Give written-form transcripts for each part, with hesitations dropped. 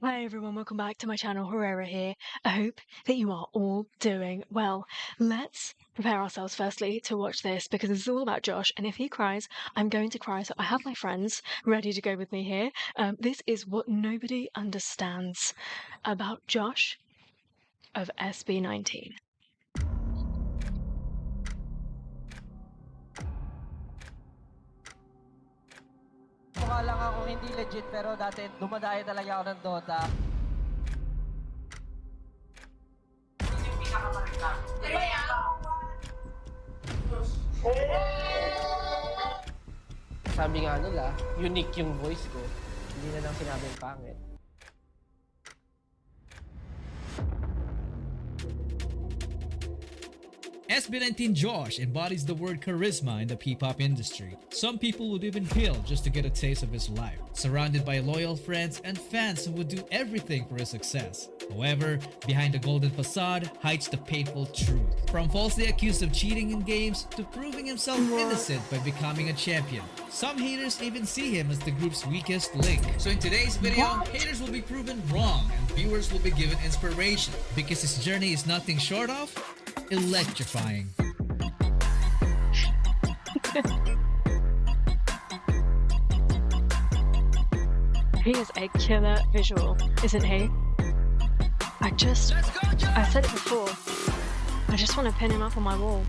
Hi everyone, welcome back to my channel. Herrera here. I hope that you are all doing well. Let's prepare ourselves firstly to watch this because this is all about Josh, and if he cries, I'm going to cry. So I have my friends ready to go with me here. This is what nobody understands about Josh of SB19. Mukha lang akong hindi legit pero dati dumadayo talaga ako ng Dota. Yung pinakamarikap. Sabi nga nila, unique yung voice ko. Hindi na lang sinabing pangit. SB19 Josh embodies the word charisma in the P-pop industry. Some people would even kill just to get a taste of his life, surrounded by loyal friends and fans who would do everything for his success. However, behind the golden facade hides the painful truth. From falsely accused of cheating in games to proving himself innocent by becoming a champion. Some haters even see him as the group's weakest link. So in today's video, haters will be proven wrong and viewers will be given inspiration because his journey is nothing short of electrifying. He is a killer visual, isn't he? I said it before, I just want to pin him up on my wall.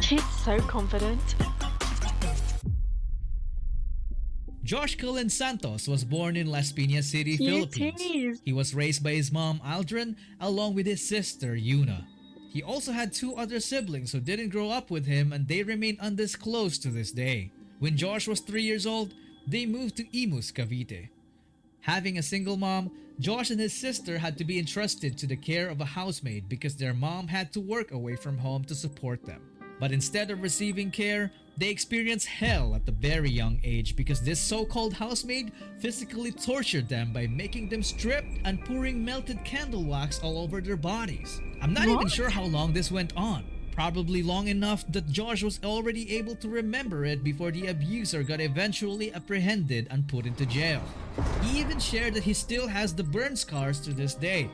He's so confident. Josh Cullen Santos was born in Las Piñas City, Philippines. He was raised by his mom Aldrin along with his sister Yuna. He also had two other siblings who didn't grow up with him and they remain undisclosed to this day. When Josh was 3 years old, they moved to Imus, Cavite. Having a single mom, Josh and his sister had to be entrusted to the care of a housemaid because their mom had to work away from home to support them. But instead of receiving care, they experienced hell at a very young age because this so-called housemaid physically tortured them by making them strip and pouring melted candle wax all over their bodies. I'm not even sure how long this went on. Probably long enough that Josh was already able to remember it before the abuser got eventually apprehended and put into jail. He even shared that he still has the burn scars to this day.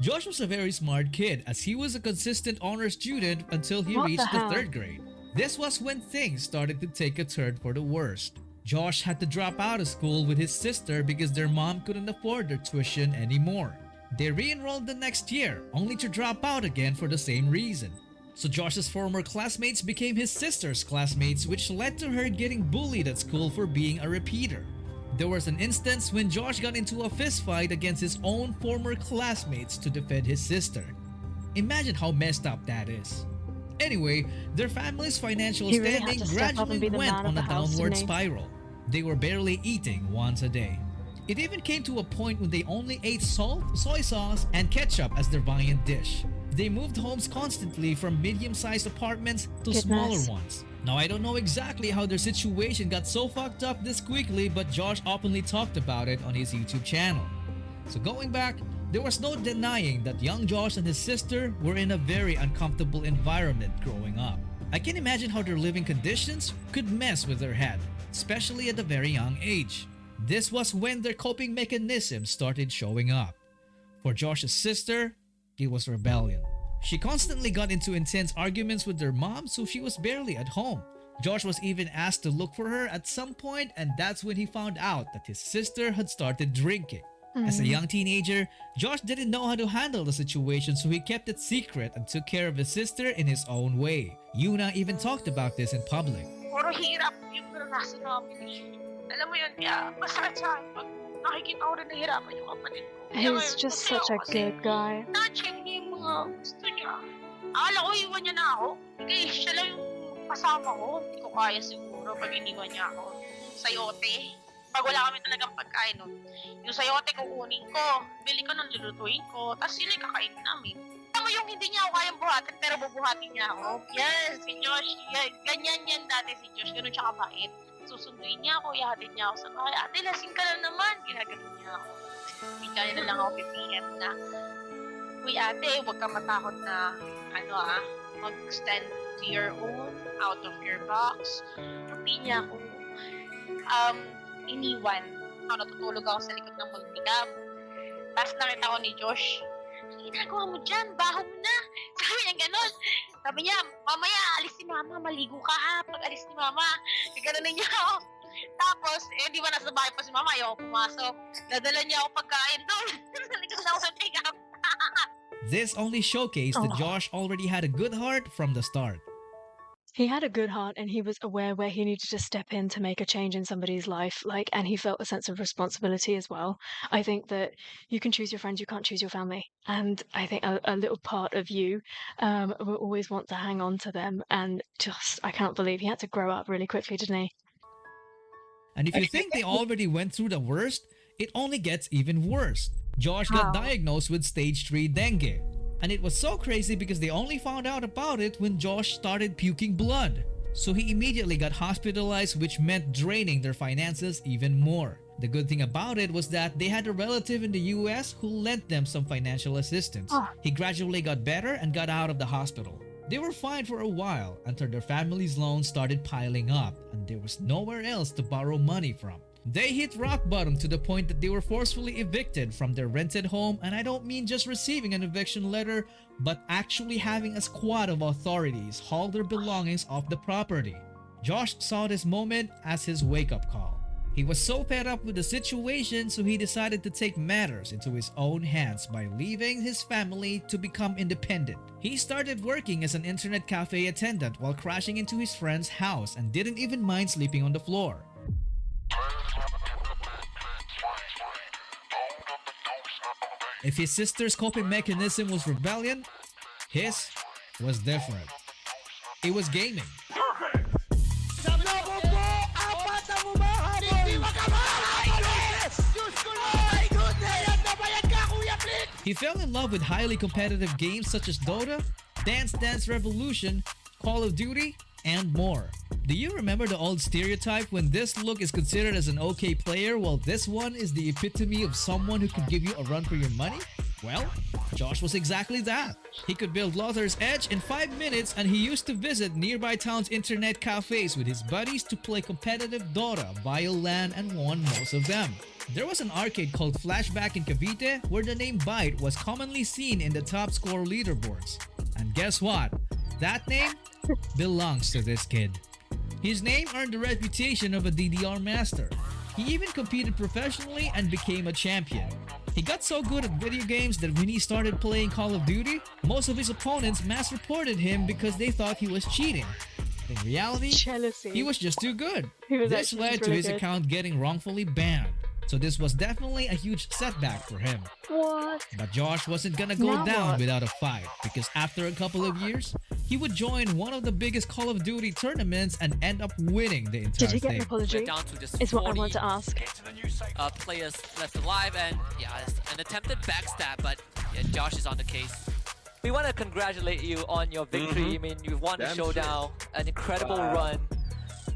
Josh was a very smart kid as he was a consistent honor student until he reached the 3rd grade. This was when things started to take a turn for the worst. Josh had to drop out of school with his sister because their mom couldn't afford their tuition anymore. They re-enrolled the next year, only to drop out again for the same reason. So Josh's former classmates became his sister's classmates, which led to her getting bullied at school for being a repeater. There was an instance when Josh got into a fist fight against his own former classmates to defend his sister. Imagine how messed up that is. Anyway, their family's financial standing gradually went on a downward spiral. They were barely eating once a day. It even came to a point when they only ate salt, soy sauce, and ketchup as their viand dish. They moved homes constantly from medium-sized apartments to smaller ones. Now I don't know exactly how their situation got so fucked up this quickly, but Josh openly talked about it on his YouTube channel. So going back, there was no denying that young Josh and his sister were in a very uncomfortable environment growing up. I can imagine how their living conditions could mess with their head, especially at a very young age. This was when their coping mechanisms started showing up. For Josh's sister, it was rebellion. She constantly got into intense arguments with their mom, so she was barely at home. Josh was even asked to look for her at some point, and that's when he found out that his sister had started drinking. As a young teenager, Josh didn't know how to handle the situation, so he kept it secret and took care of his sister in his own way. Yuna even talked about this in public. Puro hirap yung naranasan namin eh. Alam mo yun, kaya masakit sa akin pag nakikita ko rin nahihirapan yung kapatid ko. He's just such a good guy. Na-check niya yung mga gusto niya. Akala ko iwan niya na ako. Hindi, siya lang yung kasama ko. Hindi ko kaya siguro pag iniwan niya ako. Sayote. Pag wala kami talagang pagkain nun, yung sayote kukunin ko, bili ko nung lulutuin ko, tapos yun yung kakainin namin. Alam mo yung hindi niya ako kayang buhatin, pero bubuhatin niya ako. Yes, si Josh, ganyan yan dati si Josh, ganun siya kabait. Susunduin niya ako, ihatid niya ako sa bahay. Ate, lasing ka lang naman, ginaganon niya ako. Bigla na lang ako PPM na, uy ate, huwag kang matakot na, mag-stand to your own, out of your box. Hindi niya ako iniwan. Natutulog ako sa likod ng multicam. Tapos nakita ko ni Josh, "Ang ginagawa mo dyan? Baho mo na." Sabi niya gano'n. Sabi niya, "Mamaya, alis si mama. Maligo ka ha. Pag alis ni mama." Gano'n niya ako. Tapos, di ba nasa bahay pa si mama, ayaw pumasok. Nadala niya ako pagkain doon. Nalikod ako sa pick-up. This only showcased that Josh already had a good heart from the start. He had a good heart and he was aware where he needed to step in to make a change in somebody's life, and he felt a sense of responsibility as well. I think that you can choose your friends, you can't choose your family. And I think a little part of you will always want to hang on to them. And I can't believe he had to grow up really quickly, didn't he? And if you think they already went through the worst, it only gets even worse. Josh got diagnosed with stage 3 dengue. And it was so crazy because they only found out about it when Josh started puking blood. So he immediately got hospitalized, which meant draining their finances even more. The good thing about it was that they had a relative in the US who lent them some financial assistance. He gradually got better and got out of the hospital. They were fine for a while until their family's loans started piling up and there was nowhere else to borrow money from. They hit rock bottom to the point that they were forcefully evicted from their rented home, and I don't mean just receiving an eviction letter, but actually having a squad of authorities haul their belongings off the property. Josh saw this moment as his wake-up call. He was so fed up with the situation, so he decided to take matters into his own hands by leaving his family to become independent. He started working as an internet cafe attendant while crashing into his friend's house and didn't even mind sleeping on the floor. If his sister's coping mechanism was rebellion, his was different. It was gaming. He fell in love with highly competitive games such as Dota, Dance Dance Revolution, Call of Duty, and more. Do you remember the old stereotype when this look is considered as an okay player while this one is the epitome of someone who could give you a run for your money? Well, Josh was exactly that. He could build Lothar's Edge in 5 minutes and he used to visit nearby towns' internet cafes with his buddies to play competitive Dota via LAN and won most of them. There was an arcade called Flashback in Cavite where the name Byte was commonly seen in the top score leaderboards. And guess what? That name belongs to this kid. His name earned the reputation of a DDR master. He even competed professionally and became a champion. He got so good at video games that when he started playing Call of Duty, most of his opponents mass reported him because they thought he was cheating. In reality, Jealousy. he was just too good. This This led to his account getting wrongfully banned. So this was definitely a huge setback for him. What? But Josh wasn't gonna go Now down what? without a fight because after a couple of years, he would join one of the biggest Call of Duty tournaments and end up winning the entire Did he get an thing. apology? We're down to just Is what I 40 want to ask. players left alive, and yeah, it's an attempted backstab, but yeah, Josh is on the case. We want to congratulate you on your victory. I mean, you've won the Damn showdown, an incredible run.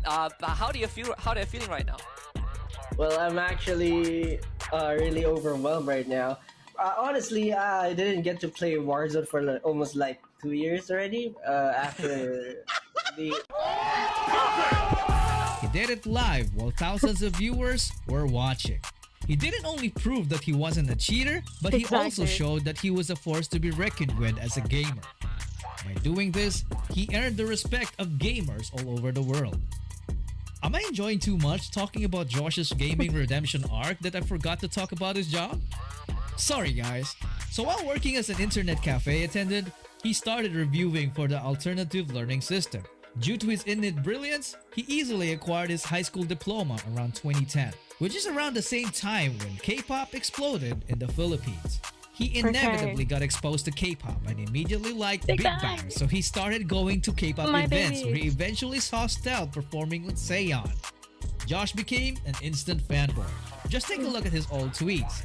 But how do you feel? How are you feeling right now? Well, I'm actually really overwhelmed right now. Honestly, I didn't get to play Warzone for almost 2 years already. After the He did it live while thousands of viewers were watching. He didn't only prove that he wasn't a cheater, but he also Exactly. showed that he was a force to be reckoned with as a gamer. By doing this, he earned the respect of gamers all over the world. Am I enjoying too much talking about Josh's gaming redemption arc that I forgot to talk about his job? Sorry guys. So while working as an internet cafe attendant, he started reviewing for the alternative learning system. Due to his innate brilliance, he easily acquired his high school diploma around 2010, which is around the same time when K-pop exploded in the Philippines. He inevitably got exposed to K-pop and immediately liked Big Bang, so he started going to K-pop My events baby. where he eventually saw Stealth performing with Seon. Josh became an instant fanboy. Just take a look at his old tweets.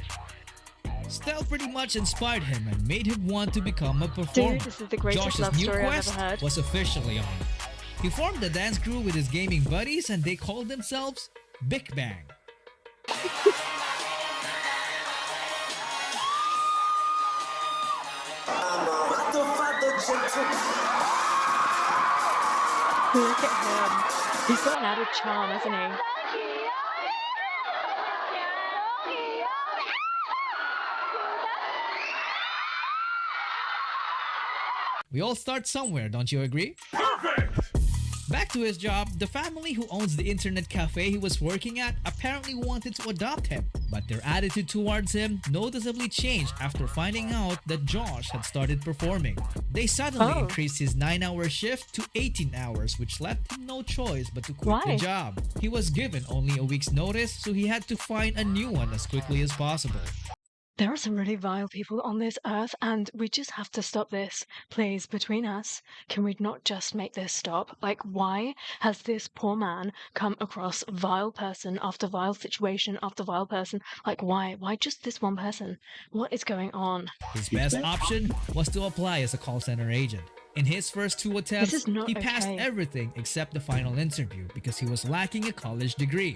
Stealth pretty much inspired him and made him want to become a performer. Dude, this is the greatest Josh's love new story I've quest ever heard. was officially on. He formed a dance crew with his gaming buddies and they called themselves Big Bang. Look at him. He's got an added charm, hasn't he? We all start somewhere, don't you agree? Back to his job, the family who owns the internet cafe he was working at apparently wanted to adopt him, but their attitude towards him noticeably changed after finding out that Josh had started performing. They suddenly increased his 9-hour shift to 18 hours, which left him no choice but to quit the job. He was given only a week's notice, so he had to find a new one as quickly as possible. There are some really vile people on this earth, and we just have to stop this. Please, between us, can we not just make this stop? Like, why has this poor man come across vile person after vile situation after vile person? Like, why? Why just this one person? What is going on? His best option was to apply as a call center agent. In his first 2 attempts, he passed everything except the final interview because he was lacking a college degree.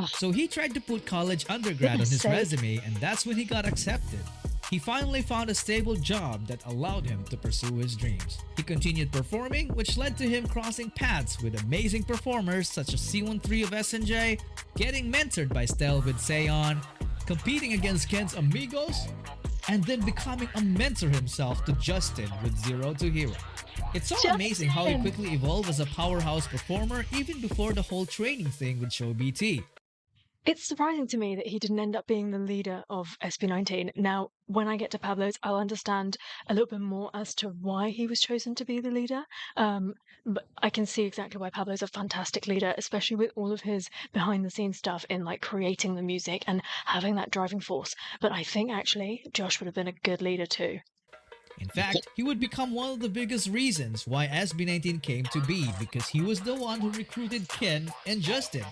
So he tried to put college undergrad on his resume, and that's when he got accepted. He finally found a stable job that allowed him to pursue his dreams. He continued performing, which led to him crossing paths with amazing performers such as C13 of SNJ, getting mentored by Stel with Seon, competing against Ken's Amigos, and then becoming a mentor himself to Justin with Zero to Hero. It's so amazing how he quickly evolved as a powerhouse performer even before the whole training thing with Show BT. It's surprising to me that he didn't end up being the leader of SB19. Now, when I get to Pablo's, I'll understand a little bit more as to why he was chosen to be the leader. But I can see exactly why Pablo's a fantastic leader, especially with all of his behind-the-scenes stuff in like creating the music and having that driving force. But I think actually Josh would have been a good leader too. In fact, he would become one of the biggest reasons why SB19 came to be because he was the one who recruited Ken and Justin.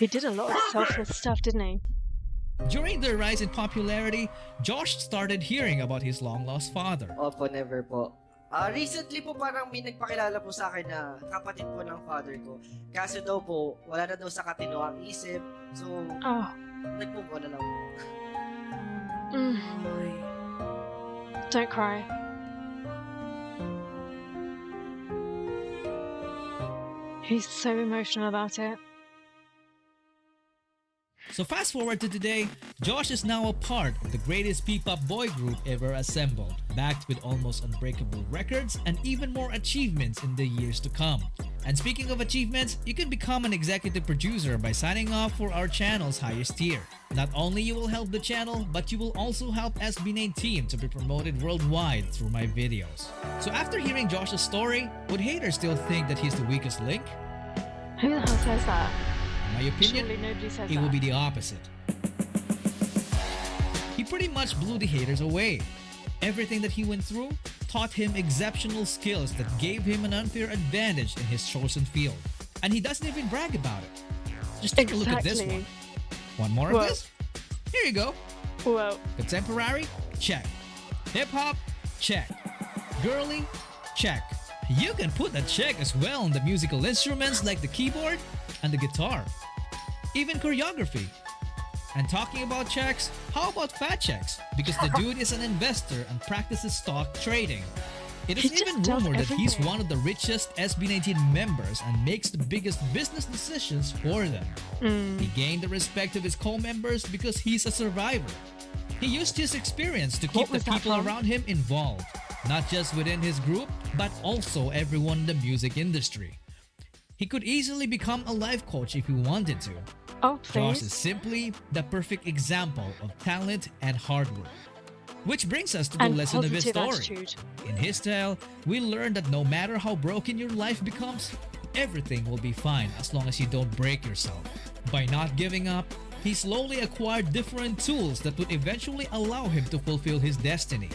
He did a lot of selfless stuff, didn't he? During their rise in popularity, Josh started hearing about his long-lost father. Opo, never po. Recently po parang may nagpakilala po sa akin na kapatid po ng father ko. Kaso daw po, wala na daw sa katinoang isip. So, nagpo na lang po. Don't cry. He's so emotional about it. So fast forward to today, Josh is now a part of the greatest P-pop boy group ever assembled, backed with almost unbreakable records and even more achievements in the years to come. And speaking of achievements, you can become an executive producer by signing up for our channel's highest tier. Not only you will help the channel, but you will also help SB19 to be promoted worldwide through my videos. So after hearing Josh's story, would haters still think that he's the weakest link? Who the hell says that? In my opinion, Surely nobody says it will be the opposite. He pretty much blew the haters away. Everything that he went through taught him exceptional skills that gave him an unfair advantage in his chosen field. And he doesn't even brag about it. Just take a look at this one. Want more of this? Here you go. Whoa. Contemporary? Check. Hip-hop? Check. Girly? Check. You can put a check as well on the musical instruments like the keyboard and the guitar. Even choreography. And talking about checks, how about fat checks? Because the dude is an investor and practices stock trading. It is even rumored that he's one of the richest SB19 members and makes the biggest business decisions for them. He gained the respect of his co-members because he's a survivor. He used his experience to keep the people around him involved, not just within his group, but also everyone in the music industry. He could easily become a life coach if he wanted to. Oh, please. Josh is simply the perfect example of talent and hard work. Which brings us to the lesson of his story. Attitude. In his tale, we learn that no matter how broken your life becomes, everything will be fine as long as you don't break yourself. By not giving up, he slowly acquired different tools that would eventually allow him to fulfill his destiny.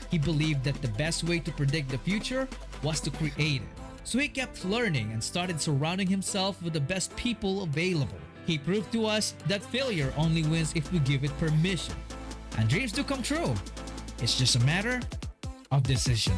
He believed that the best way to predict the future was to create it. So he kept learning and started surrounding himself with the best people available. He proved to us that failure only wins if we give it permission. And dreams do come true. It's just a matter of decision.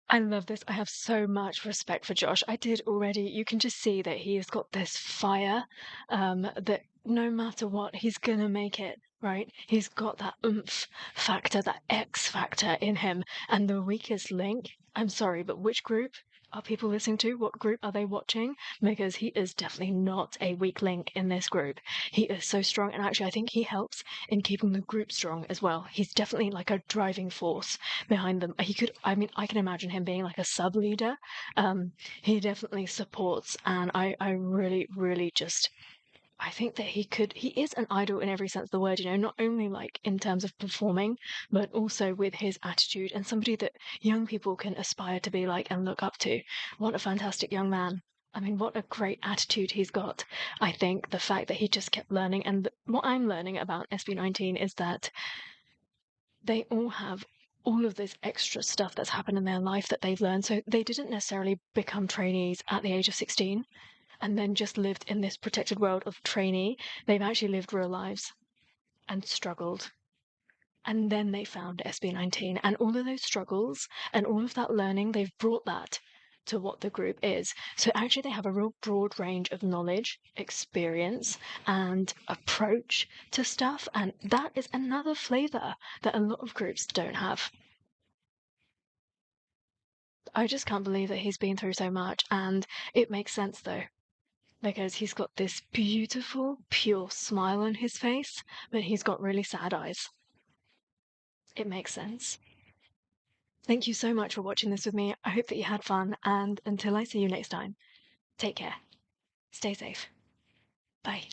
I love this. I have so much respect for Josh. I did already. You can just see that he has got this fire that no matter what, he's gonna make it, right? He's got that oomph factor, that X factor in him. And the weakest link, I'm sorry, but which group are people listening to? What group are they watching? Because he is definitely not a weak link in this group. He is so strong, and actually I think he helps in keeping the group strong as well. He's definitely like a driving force behind them. He could, I mean, I can imagine him being like a sub leader. He definitely supports, and I really, really just, I think that he is an idol in every sense of the word, not only like in terms of performing, but also with his attitude, and somebody that young people can aspire to be like and look up to. What a fantastic young man. I mean, what a great attitude he's got. I think the fact that he just kept learning, and what I'm learning about SB19 is that they all have all of this extra stuff that's happened in their life that they've learned. So they didn't necessarily become trainees at the age of 16 and then just lived in this protected world of trainee. They've actually lived real lives and struggled. And then they found SB19, and all of those struggles and all of that learning, they've brought that to what the group is. So actually they have a real broad range of knowledge, experience, and approach to stuff. And that is another flavor that a lot of groups don't have. I just can't believe that he's been through so much, and it makes sense though, because he's got this beautiful, pure smile on his face, but he's got really sad eyes. It makes sense. Thank you so much for watching this with me. I hope that you had fun, and until I see you next time, take care. Stay safe. Bye.